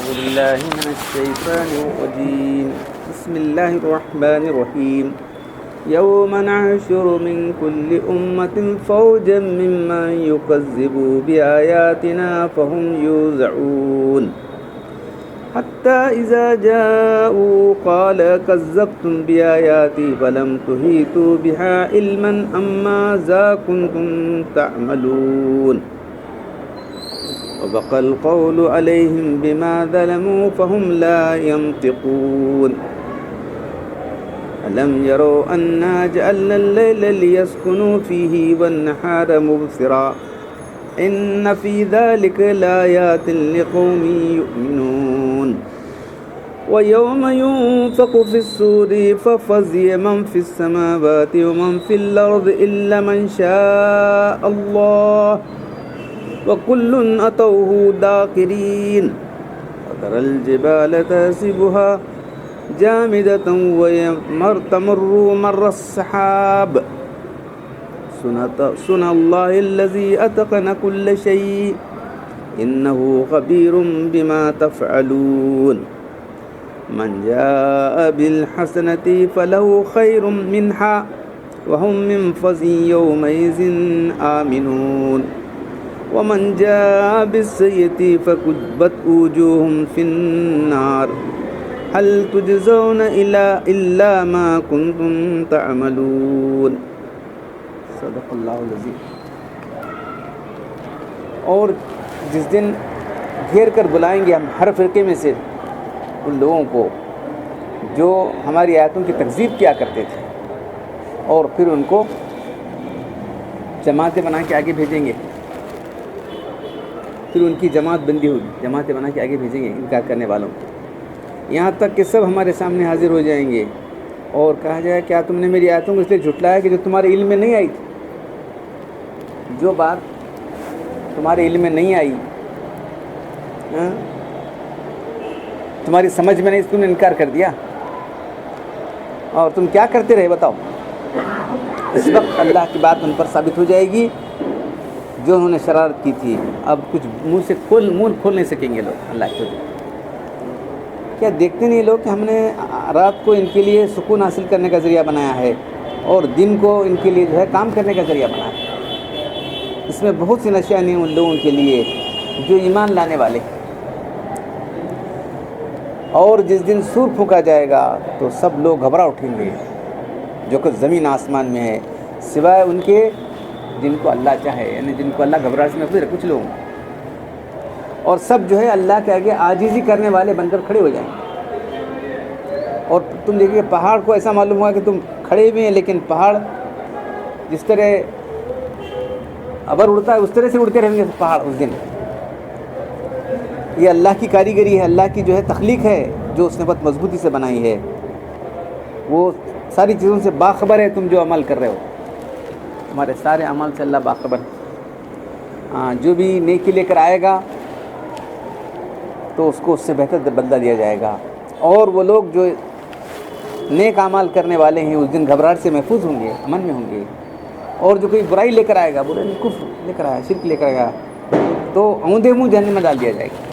أعوذ بالله من الشيطان الرجيم بسم الله الرحمن الرحيم يوم نحشر من كل أمة فوجا ممن يكذب بآياتنا فهم يوزعون حتى إذا جاءوا قال كذبتم بآياتي فلم تحيطوا بها علما أم ماذا كنتم تعملون وبقى القول عليهم بما ظلموا فهم لا ينطقون ألم يروا أنا جعلنا الليل ليسكنوا فيه والنهار مبصرا إن في ذلك لآيات لقوم يؤمنون ويوم ينفخ في الصور ففزع من في السماوات ومن في الأرض إلا من شاء الله وكل أتوه داخرين وترى الجبال تحسبها جامدة تمر مر السحاب صنع الله الذي أتقن كل شيء إنه خبير بما تفعلون من جاء بالحسنة فله خير منها وهم من فزع يومئذ آمنون ومن جاء بالسيئة فكبت وجوههم في النار هل تجزون إلا ما كنتم تعملون صدق اللہ العظیم. اور جس دن گھیر کر بلائیں گے ہم ہر فرقے میں سے ان لوگوں کو جو ہماری آیتوں کی تکذیب کیا کرتے تھے، اور پھر ان کو جماعتیں بنا کے آگے بھیجیں گے. پھر ان کی جماعت بندی ہوگی، جماعتیں بنا کے آگے بھیجیں گے انکار کرنے والوں کو، یہاں تک کہ سب ہمارے سامنے حاضر ہو جائیں گے اور کہا جائے کیا تم نے میری آیتوں کو اس لیے جھٹلایا کہ جو تمہارے علم میں نہیں آئی تھی، جو بات تمہارے علم میں نہیں آئی، تمہاری سمجھ میں نہیں، تم نے انکار کر دیا. اور تم کیا کرتے رہے بتاؤ؟ اس وقت اللہ کی بات ان پر ثابت ہو جائے گی جو انہوں نے شرارت کی تھی. اب کچھ منہ کھول نہیں سکیں گے لوگ اللہ کے. کیا دیکھتے نہیں لوگ کہ ہم نے رات کو ان کے لیے سکون حاصل کرنے کا ذریعہ بنایا ہے اور دن کو ان کے لیے جو ہے کام کرنے کا ذریعہ بنایا ہے. اس میں بہت سی نشانیاں ان لوگوں کے لیے جو ایمان لانے والے. اور جس دن سور پھونکا جائے گا تو سب لوگ گھبرا اٹھیں گے جو کہ زمین آسمان میں ہے، سوائے ان کے جن کو اللہ چاہے، یعنی جن کو اللہ گھبراہٹ سے محفوظ رکھے. کچھ لوگ اور سب جو ہے اللہ کے آگے عاجزی کرنے والے بن کر کھڑے ہو جائیں گے. اور تم دیکھیے پہاڑ کو ایسا معلوم ہوا کہ تم کھڑے ہوئے ہیں، لیکن پہاڑ جس طرح ابر اڑتا ہے اس طرح سے اڑتے رہیں گے پہاڑ اس دن. یہ اللہ کی کاریگری ہے، اللہ کی جو ہے تخلیق ہے جو اس نے بہت مضبوطی سے بنائی ہے. وہ ساری چیزوں سے باخبر ہے. تم جو عمل کر رہے ہو تمہارے سارے عمل سے اللہ باخبر ہے. جو بھی نیکی لے کر آئے گا تو اس کو اس سے بہتر بدلہ دیا جائے گا. اور وہ لوگ جو نیک اعمال کرنے والے ہیں اس دن گھبراہٹ سے محفوظ ہوں گے، امن میں ہوں گے. اور جو کوئی برائی لے کر آئے گا، برے کفر لے کر آیا، شرک لے کر آئے گا، تو اوندھے منہ جہنم میں ڈال دیا جائے گا.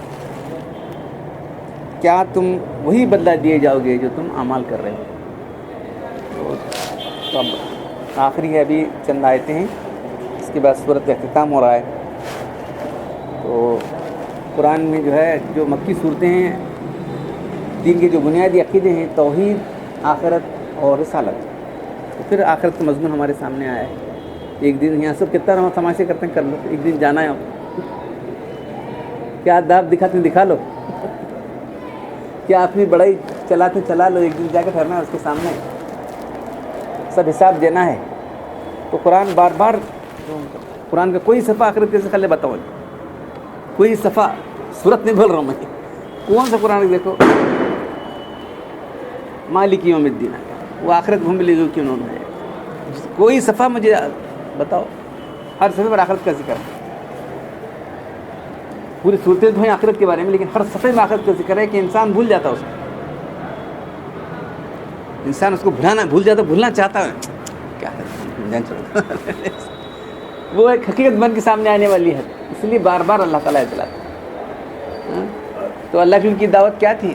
کیا تم وہی بدلہ دیے جاؤ گے جو تم اعمال کر رہے ہو؟ تو اب آخری ہے، ابھی چند آیتیں ہیں، اس کے بعد سورت کا اختتام ہو رہا ہے. تو قرآن میں جو ہے جو مکی صورتیں ہیں، دین کے جو بنیادی عقیدے ہیں، توحید، آخرت اور رسالت. تو پھر آخرت کا مضمون ہمارے سامنے آیا ہے. ایک دن یہاں سب کتنا ہم تماشے کرتے ہیں، کر لو، ایک دن جانا ہے. کیا داب دکھاتے ہیں، دکھا لو. کیا اپنی بڑائی چلاتے چلا لو، ایک دن جا کے ٹھہرنا ہے اس کے سامنے، سب حساب دینا ہے. تو قرآن بار بار، قرآن کا کوئی صفحہ آخرت کیسے خلے بتاؤ، کوئی صفحہ صورت نہیں بول رہا ہوں میں، کون سا قرآن دیکھو مالک یوم الدین، وہ آخرت ہم لے جو کیوں انہوں نے، کوئی صفحہ مجھے بتاؤ. ہر صفحے پر آخرت کا ذکر ہے. پوری صورتیں تو ہیں آخرت کے بارے میں، لیکن ہر صفحے میں آخرت کا ذکر ہے کہ انسان بھول جاتا ہے. اس کو انسان اس کو بھول جاتا، بھولنا چاہتا ہے، کیا ہے وہ ایک حقیقت بن کے سامنے آنے والی ہے. اس لیے بار بار اللہ تعالیٰ دلاتا ہے. تو اللہ کی ان کی دعوت کیا تھی؟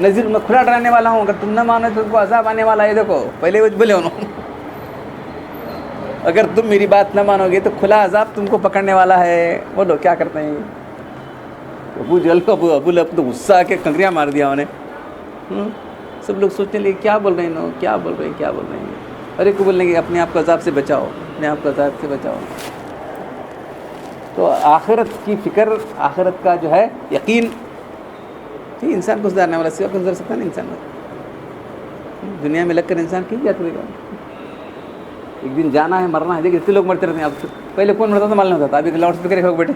نذیر میں کھلا ڈرانے والا ہوں، اگر تم نہ مانو تو تم کو عذاب آنے والا ہے. دیکھو پہلے وہ بولے انہوں، اگر تم میری بات نہ مانو گے تو کھلا عذاب تم کو پکڑنے والا ہے. بولو کیا کرتے ہیں ابو جہل کو؟ ابو لہب تو غصہ آ کے کنکریاں مار دیا انہیں. سب لوگ سوچنے لگے کیا بول رہے ہیں، کیا بول رہے ہیں، کیا بول رہے ہیں. ارے کو بولنے گے اپنے آپ کو عذاب سے بچاؤ، اپنے آپ کو عذاب سے بچاؤ. تو آخرت کی فکر، آخرت کا جو ہے یقین، انسان کو سدھارنے والا سوا کو سدھار سکتا نہیں انسان. دنیا میں لگ کر انسان کی جاتا رہے گا. ایک دن جانا ہے، مرنا ہے. دیکھیں اتنے لوگ مرتے رہتے ہیں. اب پہلے کون مرتا تھا معلوم ہوتا تھا، ابھی لاؤڈ اسپیکر ہو بیٹھے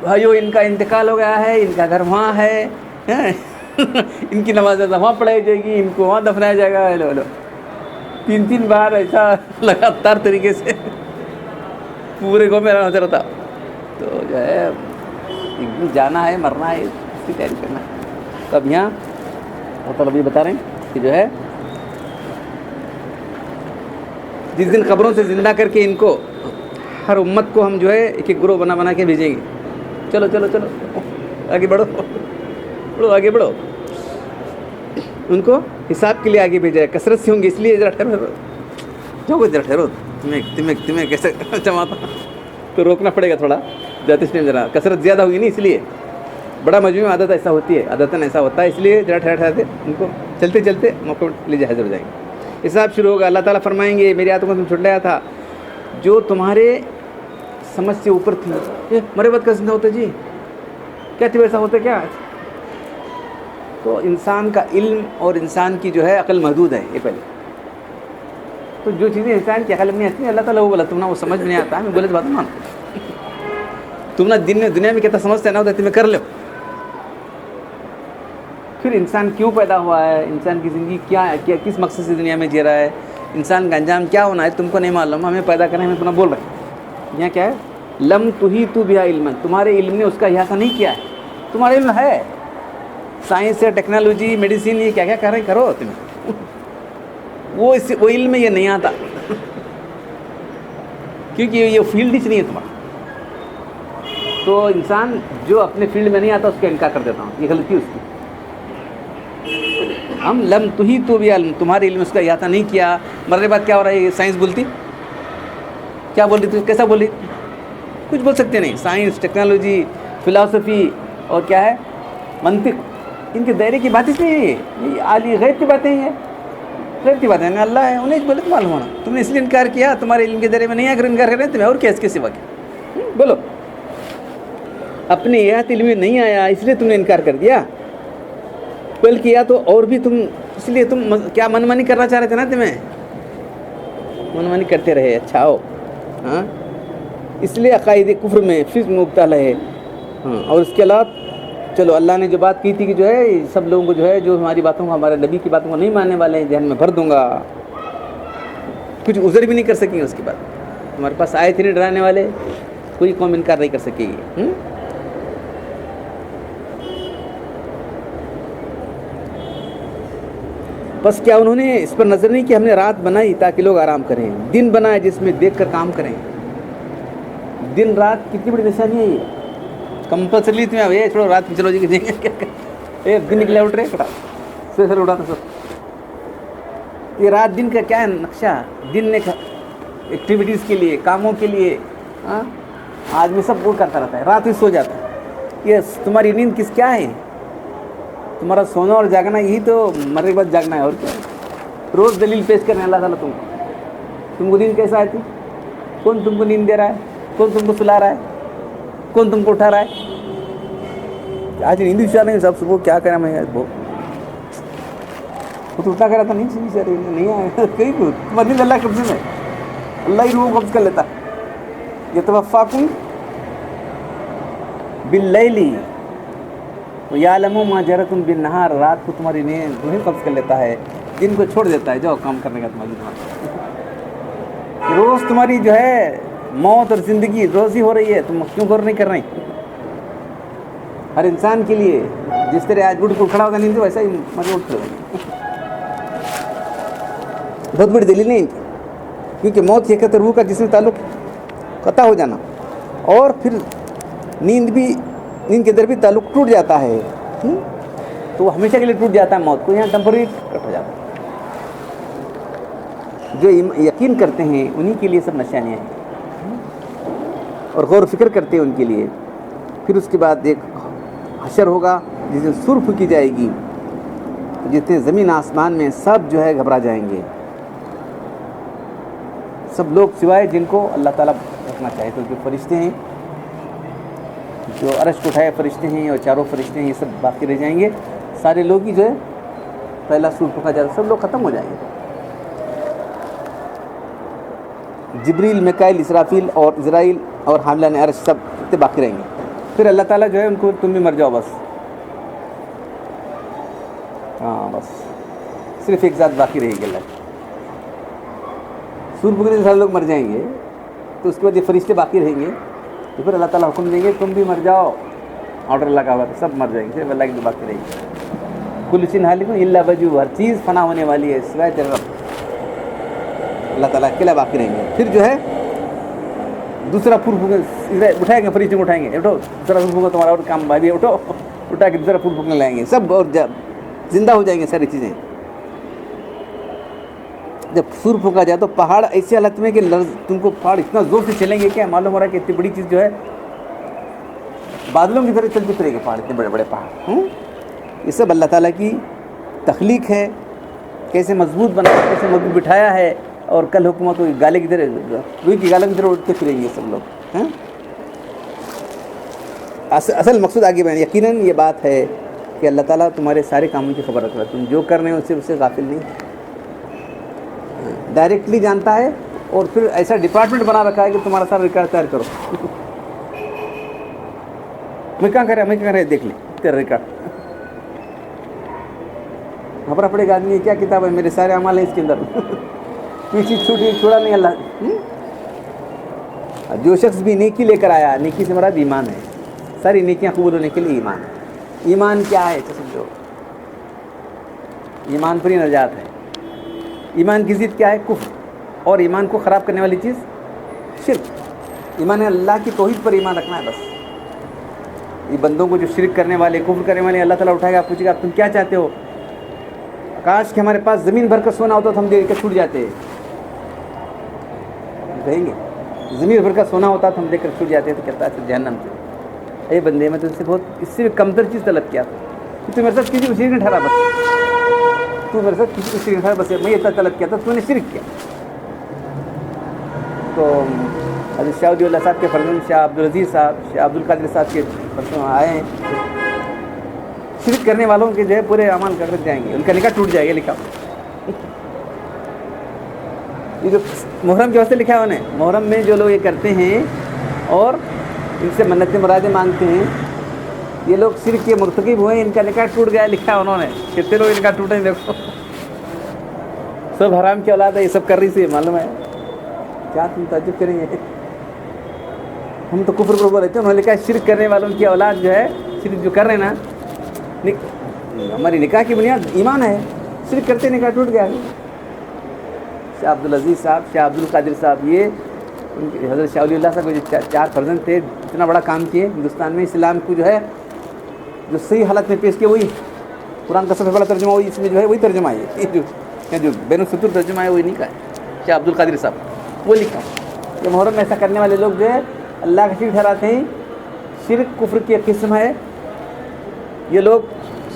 بھائیو ان کا انتقال ہو گیا ہے، ان کا گھر وہاں ہے، ان کی نماز وہاں پڑھائی جائے گی، ان کو وہاں دفنایا جائے گا. لو لو 3 بار ایسا لگاتار طریقے سے پورے گاؤں میں ہوتا رہتا. تو جو ہے ایک دن جانا ہے، مرنا ہے، اس کی تیاری کرنا ہے. تو اب یہاں مطلب یہ بتا رہے ہیں کہ جو ہے جس دن قبروں سے زندہ کر کے ان کو، ہر امت کو ہم جو ہے ایک ایک گروہ بنا کے بھیجیں گے. چلو چلو چلو آگے بڑھو، بڑھو آگے بڑھو. ان کو حساب کے لیے آگے بھیجا ہے. کثرت سے ہوں گے اس لیے ذرا ٹھہرو، جو ذرا ٹھہرو. تمہیں کیسے جماتا تو روکنا پڑے گا تھوڑا زیادہ اس ٹائم. ذرا کثرت زیادہ ہوگی نہیں، اس لیے بڑا مجموعہ عادت ایسا ہوتی ہے، عادتاً ایسا ہوتا ہے. اس لیے ذرا ٹھہرتے ان کو چلتے چلتے موقع لیجیے حاضر ہو جائیں گے. حساب شروع ہوگا. اللہ تعالیٰ فرمائیں گے میری آیتوں کو تم چھٹلایا تھا جو تمہارے سمجھ سے اوپر تھی. مرے بعد کا زندہ ہوتا جی کیا تھی، ویسا ہوتا کیا؟ تو انسان کا علم اور انسان کی جو ہے عقل محدود ہے. یہ پہلے تو جو چیزیں انسان کی عقل میں آتی ہیں اللہ تعالیٰ وہ بولا تم وہ سمجھ میں نہیں آتا ہے. میں بولے تو بات مان تم نہ دنیا میں کہتا سمجھتے نہ ہوتا تمہیں کر لو. پھر انسان کیوں پیدا ہوا ہے، انسان کی زندگی کیا ہے، کس مقصد سے دنیا میں جی رہا ہے، انسان کا انجام کیا ہونا ہے، تم کو نہیں معلوم. ہمیں پیدا کرنا ہے، ہمیں تمہیں بول رہے ہیں. یہاں کیا ہے؟ لم تحیطوا بہا علما، تمہارے علم نے اس کا احاطہ نہیں کیا ہے. تمہارا علم ہے، سائنس ہے، ٹیکنالوجی، میڈیسن، یہ کیا کیا کر رہے کرو تمہیں. وہ علم میں یہ نہیں آتا کیونکہ یہ فیلڈ ہی نہیں ہے تمہارا. تو انسان جو اپنے فیلڈ میں نہیں آتا اس کا انکار کر دیتا ہوں، یہ غلطی اس کی. ہم لم تحیطوا بہا علما، تمہارے علم اس کا احاطہ نہیں کیا. مرنے بعد کیا ہو رہا ہے؟ یہ سائنس بولتی کیا بول رہی تھی، کیسا بول رہی؟ کچھ بول سکتے نہیں. سائنس، ٹیکنالوجی، فلاسفی اور کیا ہے منطق، ان کے دائرے کی بات اس لیے یہ عالی غیب کی باتیں ہیں. غیب کی باتیں اللہ ہے، انہیں بولے تو معلوم ہونا. تم نے اس لیے انکار کیا، تمہارے علم کے دائرے میں نہیں آ کر انکار کر رہے ہیں تمہیں، اور کیا اس کے سوا کیا؟ بولو اپنے احاطے علم میں نہیں آیا اس لیے تم نے انکار کر دیا. بلکہ یا تو اور بھی تم اس لیے تم کیا من مانی کرنا چاہ رہے تھے نا، تمہیں من مانی کرتے رہے. اچھا ہو ہاں، اس لیے عقائد کفر میں فسق مبتلا ہے. ہاں اور اس کے علاوہ چلو اللہ نے جو بات کی تھی کہ جو ہے سب لوگوں کو جو ہے جو ہماری باتوں کو، ہمارے نبی کی باتوں کو نہیں ماننے والے ہیں جہنم میں بھر دوں گا. کچھ عذر بھی نہیں کر سکیں گے اس کے بعد. ہمارے پاس آئے تھے نہیں ڈرانے والے، کوئی قوم انکار نہیں کر سکے گی. بس کیا انہوں نے اس پر نظر نہیں کہ ہم نے رات بنائی تاکہ لوگ آرام کریں، دن بنایا جس میں دیکھ کر کام کریں. دن رات کتنی بڑی نشانی ہے. یہ کمپلسری تمہیں اب یہ چھوڑو رات میں چلو جی دیکھیں کیا ایک دن نکلے اٹھ رہے کٹا سر اٹھاتا سب. یہ رات دن کا کیا ہے نقشہ؟ دن نے ایکٹیویٹیز کے لیے، کاموں کے لیے آدمی سب وہ کرتا رہتا ہے، رات ہی سو جاتا ہے. یہ تمہاری نیند کس کیا ہے؟ تمہارا سونا اور جاگنا یہی تو مرنے کے بعد جاگنا ہے، اور کیا؟ روز دلیل پیش کرنے اللہ تعالیٰ تم کو نیند کیسا آتی؟ کون تم کو نیند دے رہا ہے؟ کون تم کو سلا رہا ہے؟ کون تم کو اٹھا رہا ہے؟ آج نیند بھی نہیں سب صبح کیا کریں میں وہ تو اٹھا کرا تھا نہیں آیا کہیں کو مدد اللہ قبضے میں، اللہ ہی روح قبض کر لیتا. یتوفاکم باللیل ویعلم ما جرتم بالنہار، رات کو تمہاری نیند وہی قبض کر لیتا ہے، دن کو چھوڑ دیتا ہے. جاؤ کام کرنے کا تمہاری روز تمہاری جو ہے موت اور زندگی روز ہی ہو رہی ہے، تم کیوں غور نہیں کر رہے؟ ہر انسان کے لیے جس طرح آج اٹھ کو کھڑا ہوگا نیند ویسا ہی مجھے اٹھ کر بہت بڑی دلیل نہیں، کیونکہ موت یہ کہتے روح کا جس میں تعلق قطع ہو جانا، اور پھر نیند کے اندر بھی تعلق ٹوٹ جاتا ہے تو وہ ہمیشہ کے لیے ٹوٹ جاتا ہے، موت کو یہاں ٹیمپرری کٹ ہو جاتا ہے۔ جو یقین کرتے ہیں انہی کے لیے سب نشانیاں ہیں اور غور و فکر کرتے ہیں ان کے لیے۔ پھر اس کے بعد ایک حشر ہوگا جس میں سر پھونکی جائے گی، جتنے زمین آسمان میں سب جو ہے گھبرا جائیں گے، سب لوگ سوائے جن کو اللہ تعالیٰ رکھنا چاہے۔ تو جو فرشتے ہیں، جو عرش کو اٹھائے فرشتے ہیں اور چاروں فرشتے ہیں، یہ سب باقی رہ جائیں گے۔ سارے لوگ ہی جو ہے پہلا سور پھونکا جائے سب لوگ ختم ہو جائیں گے۔ جبریل، میکائیل، اسرافیل اور اسرائیل اور حاملان عرش سب اتنے باقی رہیں گے۔ پھر اللہ تعالیٰ جو ہے ان کو تم بھی مر جاؤ بس، ہاں بس صرف ایک ذات باقی رہے گی اللہ کی۔ سور پھونکنے سے سارے لوگ مر جائیں گے تو اس کے بعد یہ فرشتے باقی رہیں گے، تو پھر اللہ تعالیٰ حکم دیں گے تم بھی مر جاؤ، آرڈر اللہ کا ہوا تو سب مر جائیں گے، صرف اللہ کی جو باقی رہے گی۔ کل شیء ہالک الا وجہہ، ہر چیز فنا ہونے والی ہے سوائے تیرے رب، اللہ تعالیٰ اکیلا باقی رہیں گے۔ پھر جو ہے دوسرا پھول پھونکے اٹھائیں گے، فرشتے کو اٹھائیں گے، اٹھو دوسرا پھول پھونکا، تمہارا اور کام بھائی اٹھو، اٹھا کے دوسرا پھول پھونکنے لائیں گے سب، اور زندہ ہو جائیں گے ساری چیزیں۔ جب سور پھونکا جائے تو پہاڑ ایسی حالت میں کہ تم کو پہاڑ اتنا زور سے چلیں گے، کیا معلوم ہو رہا ہے کہ اتنی بڑی چیز جو ہے بادلوں کی طرح چلتی پھرے گی، پہاڑ اتنے بڑے بڑے پہاڑ۔ یہ سب اللہ تعالیٰ کی تخلیق ہے، کیسے مضبوط بنایا، کیسے مضبوط بٹھایا ہے، اور کل حکومت کو گالے کی طرح، روئی کی گالوں کی طرح اٹھتے پھریں گے سب لوگ۔ اصل مقصود آگے بڑھیں، یقیناً یہ بات ہے کہ اللہ تعالیٰ تمہارے سارے کاموں کی خبر رکھ رہا ہے، تم جو کر رہے ہو اس سے غافل نہیں، ڈائریکٹلی جانتا ہے، اور پھر ایسا ڈپارٹمنٹ بنا رکھا ہے کہ تمہارا سارا ریکارڈ تیار کرو، میں کہاں کر رہا ہے دیکھ لیں تیرا ریکارڈ، خبر پڑے گا آدمی کیا کتاب ہے، میرے سارے اعمال ہیں اس کے اندر، کوئی چیز چھوٹی چھوڑا نہیں اللہ۔ جو شخص بھی نیکی لے کر آیا، نیکی سے مراد ایمان ہے، ساری نیکیاں قبول ہونے کے لیے ایمان ہے۔ ایمان کیا ہے تو سمجھو، ایمان پر ہی نجات ہے۔ ایمان کی ضد کیا ہے؟ کفر، اور ایمان کو خراب کرنے والی چیز شرک۔ ایمان ہے اللہ کی توحید پر ایمان رکھنا ہے بس۔ یہ بندوں کو جو شرک کرنے والے، کفر کرنے والے، اللہ تعالیٰ اٹھائے گا، پوچھے گا تم کیا چاہتے ہو؟ کاش کہ ہمارے پاس زمین بھر کا سونا ہوتا تو ہم دے کے چھوٹ جاتے، کہیں گے زمین بھر کا سونا ہوتا تو ہم دے کر چھوٹ جاتے، تو کہتا ہے جہنم سے، اے بندے میں تو اس سے بھی کمتر چیز طلب کیا تھا، تو میرے ساتھ کسی کو شریک نہیں ٹھہرا، بس تو میرے ساتھ کسی کو شریک نہیں ٹھہرا، بس میں اتنا طلب کیا تھا تو میں نے شرک کیا۔ تو حضرت شاہ ولی اللہ صاحب کے فرزند شاہ عبدالعزیز صاحب، شاہ عبدالقادر صاحب کے پرسوں آئے ہیں، شرک کرنے والوں کے جو ہے پورے اعمال کر جائیں گے، ان کا نکاح ٹوٹ جائے گا، لکھا یہ جو محرم کے واسطے لکھا ہے انہیں، محرم میں جو لوگ یہ کرتے ہیں اور ان سے منتیں مرادیں مانگتے ہیں، یہ لوگ شرک کے مرتکب ہوئے، ان کا نکاح ٹوٹ گیا، لکھا ہے انہوں نے، کتنے لوگ نکاح ٹوٹے، دیکھو سب حرام کی اولاد ہے، یہ سب کر رہی سے معلوم ہے، کیا تم تعجب کریں گے، ہم تو کفر کو بول رہے تھے، انہوں نے لکھا ہے شرک کرنے والوں کی اولاد جو ہے، شرک جو کر رہے ہیں نا، ہماری نکاح کی بنیاد ایمان ہے، شرک کرتے نکاح ٹوٹ گیا۔ شاہ عبدالعزیز صاحب، شاہ عبدالقادر صاحب، یہ حضرت شاہ ولی اللہ صاحب کے جو 4 فرزند تھے، اتنا بڑا کام کیے ہندوستان میں، اسلام کو جو ہے جو صحیح حالت میں پیش کیا، وہی قرآن کا سب سے بڑا ترجمہ وہی، اس میں جو ہے وہی ترجمہ ہے، جو بین السطور ترجمہ ہے وہی نہیں کا ہے، شاہ عبدالقادر صاحب وہ لکھا۔ یہ محرم میں ایسا کرنے والے لوگ جو ہے اللہ کا شرک ٹھہراتے ہیں، شرک کفر کی قسم ہے، یہ لوگ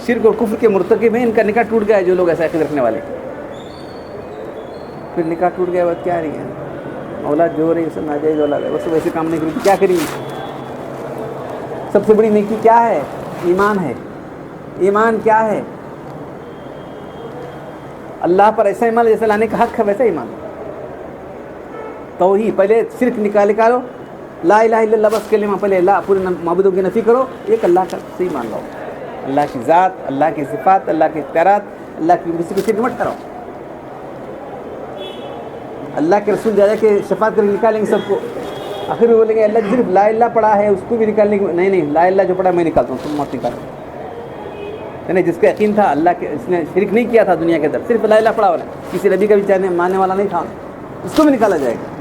شرک اور کفر کے مرتکب ہیں، ان کا نکاح ٹوٹ گیا ہے، جو لوگ ایسا عقیدہ رکھنے والے، پھر نکاح ٹوٹ گیا بعد کیا رہی ہے، اولاد جو ہو رہی ہے سب ناجائز اولاد ہے، وہ سب ایسے کام نہیں کریں، کیا کریں گے؟ سب سے بڑی نیکی کیا ہے؟ ایمان ہے۔ ایمان کیا ہے؟ اللہ پر ایسا ایمان جیسے لانے کا حق ہے ویسا ایمان، توحید، پہلے شرک نکالو، لا الہ الا اللہ بس کلمہ، پہلے لا، پورے معبودوں کی نفی کرو، ایک اللہ کا صحیح مان لو، اللہ کی ذات، اللہ کی صفات، اللہ کے اختیارات، اللہ کی کسی کو شرک مت کرو، اللہ کے رسول جا کے شفاعت کر کے نکالیں گے سب کو، آخر میں بولیں گے اللہ صرف لا الہ پڑھا ہے اس کو بھی نکالنے کی، نہیں لا الہ جو پڑھا میں نکالتا ہوں، تم مت نکالو، یعنی جس کا یقین تھا اللہ کے، اس نے شرک نہیں کیا تھا دنیا کے اندر، صرف لا الہ پڑھا ہوا ہے، کسی نبی کا بھی چاہنے ماننے والا نہیں تھا، اس کو بھی نکالا جائے گا۔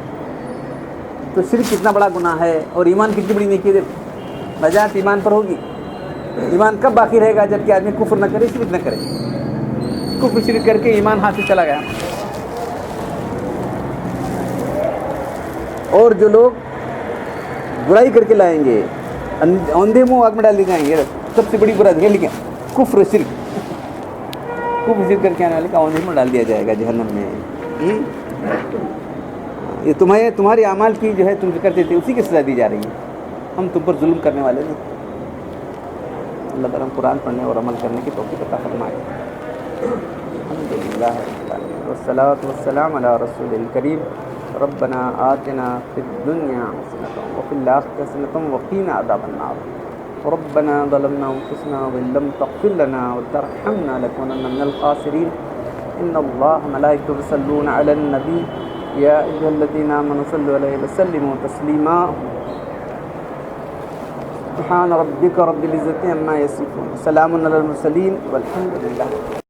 تو شرک کتنا بڑا گناہ ہے اور ایمان کتنی بڑی نیکی ہے، نجات ایمان پر ہوگی. ایمان کب باقی رہے گا؟ جب کہ آدمی کفر نہ کرے، شرک نہ کرے. کفر شرک کر کے ایمان ہاتھ سے چلا گیا. اور جو لوگ برائی کر کے لائیں گے، اوندھے منہ آگ میں ڈال دی جائیں گے. سب سے بڑی برائی ہے لیکن کفر شرک. کفر شرک کر کے آنے والے کا اوندھے منہ ڈال دیا جائے گا جہنم میں. یہ تمہارے اعمال کی جو ہے تم کرتے تھے اسی کی سزا دی جا رہی ہے. ہم تم پر ظلم کرنے والے نہیں. اللہ تعالیٰ قرآن پڑھنے اور عمل کرنے کی توفیق عطا فرمائے. الحمدللہ والصلاۃ والسلام علی رسول الکریم. ربنا آتنا فی الدنیا حسنۃ وفی الآخرۃ حسنۃ وقنا عذاب النار. ربنا ظلمنا انفسنا وان لم تغفر لنا وترحمنا لنكونن من الخاسرین. ان اللہ ملائکۃہ یصلون علی النبی یا ایھا الذین آمنوا صلوا علیہ وسلموا تسلیما. سبحان ربک رب العزة عما یصفون. سلام علی المرسلین والحمد للہ.